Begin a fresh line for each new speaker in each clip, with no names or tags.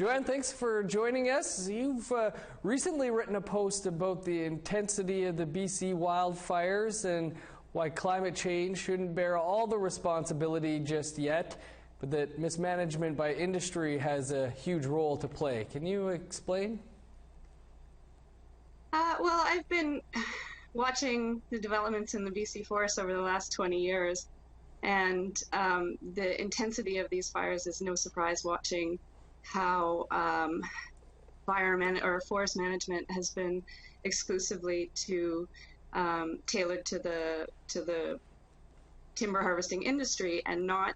Joanne, thanks for joining us. You've recently written a post about the intensity of the BC wildfires and why climate change shouldn't bear all the responsibility just yet, but that mismanagement by industry has a huge role to play. Can you explain?
Well, I've been watching the developments in the BC forest over the last 20 years, and the intensity of these fires is no surprise, watching how forest management has been exclusively tailored to the timber harvesting industry and not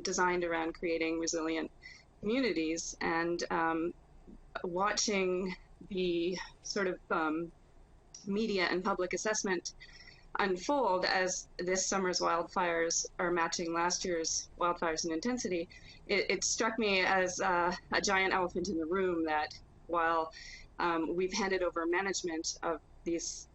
designed around creating resilient communities. And watching the sort of media and public assessment unfold as this summer's wildfires are matching last year's wildfires in intensity, it struck me as a giant elephant in the room that while we've handed over management of these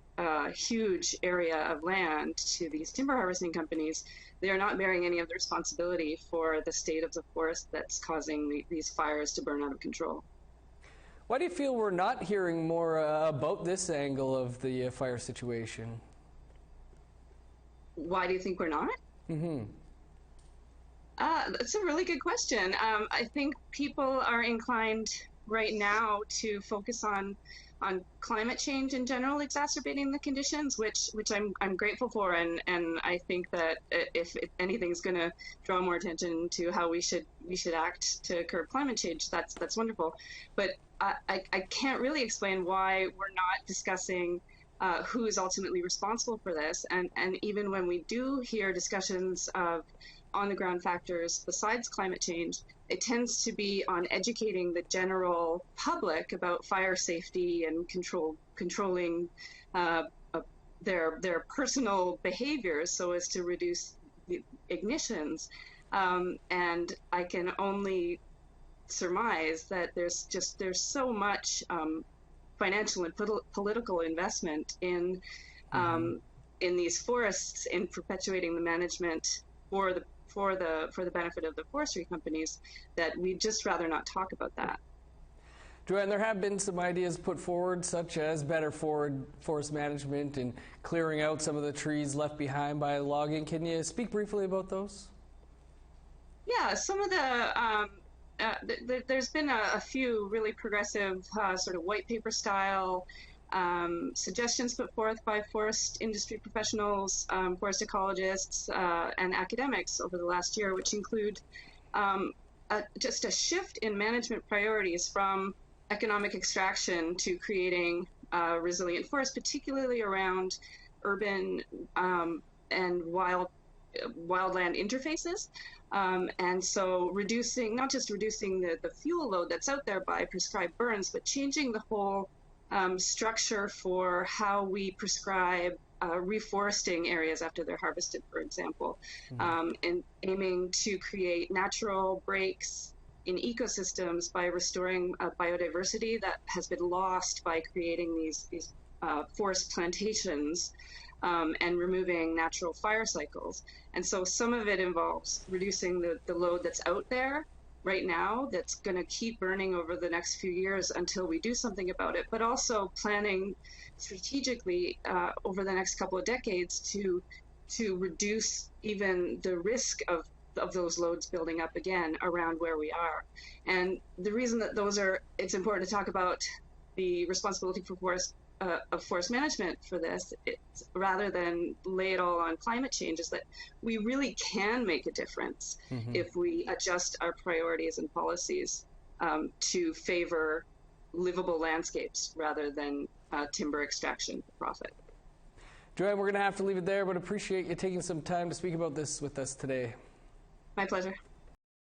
huge area of land to these timber harvesting companies, they are not bearing any of the responsibility for the state of the forest that's causing these fires to burn out of control.
Why do you feel we're not hearing more about this angle of the fire situation?
Why do you think we're not? That's a really good question. I think people are inclined right now to focus on climate change in general exacerbating the conditions, which I'm grateful for, and I think that if anything's going to draw more attention to how we should act to curb climate change, that's wonderful. But I can't really explain why we're not discussing who is ultimately responsible for this, and even when we do hear discussions of on-the-ground factors besides climate change, it tends to be on educating the general public about fire safety and controlling their personal behaviors so as to reduce the ignitions. And I can only surmise that there's so much financial and political investment in these forests, in perpetuating the management for the benefit of the forestry companies, that we'd just rather not talk about that.
Joanne, there have been some ideas put forward, such as better forest management and clearing out some of the trees left behind by logging. Can you speak briefly about those?
Yeah, some of there's been a few really progressive sort of white paper style suggestions put forth by forest industry professionals, forest ecologists, and academics over the last year, which include just a shift in management priorities from economic extraction to creating resilient forests, particularly around urban and wildland interfaces. And so not just reducing the fuel load that's out there by prescribed burns, but changing the whole structure for how we prescribe reforesting areas after they're harvested, for example, and aiming to create natural breaks in ecosystems by restoring biodiversity that has been lost by creating these forest plantations and removing natural fire cycles. And so some of it involves reducing the load that's out there right now that's going to keep burning over the next few years until we do something about it, but also planning strategically over the next couple of decades to reduce even the risk of those loads building up again around where we are. And the reason that it's important to talk about the responsibility for forest management for this, rather than lay it all on climate change, is that we really can make a difference if we adjust our priorities and policies to favor livable landscapes rather than timber extraction for profit.
Joanne, we're going to have to leave it there, but appreciate you taking some time to speak about this with us today.
My pleasure.